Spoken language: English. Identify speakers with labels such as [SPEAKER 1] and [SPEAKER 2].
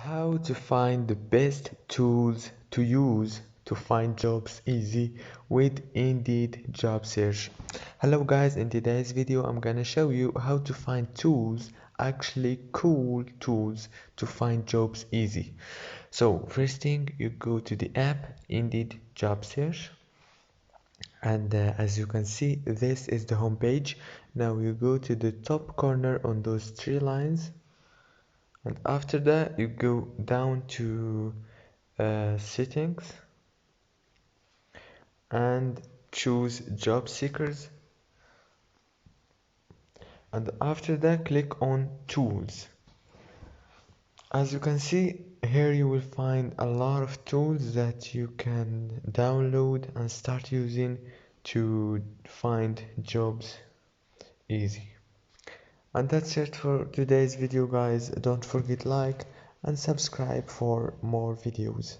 [SPEAKER 1] How to find the best tools to use to find jobs easy with Indeed job search. Hello guys, in today's video I'm gonna show you how to find tools, actually cool tools to find jobs easy. So first thing, you go to the app Indeed job search, and as you can see, this is the home page. Now you go to the top corner on those three lines, and after that you go down to settings and choose job seekers, and after that click on tools. As you can see here, you will find a lot of tools that you can download and start using to find jobs easy. And that's it for today's video guys. Don't forget like and subscribe for more videos.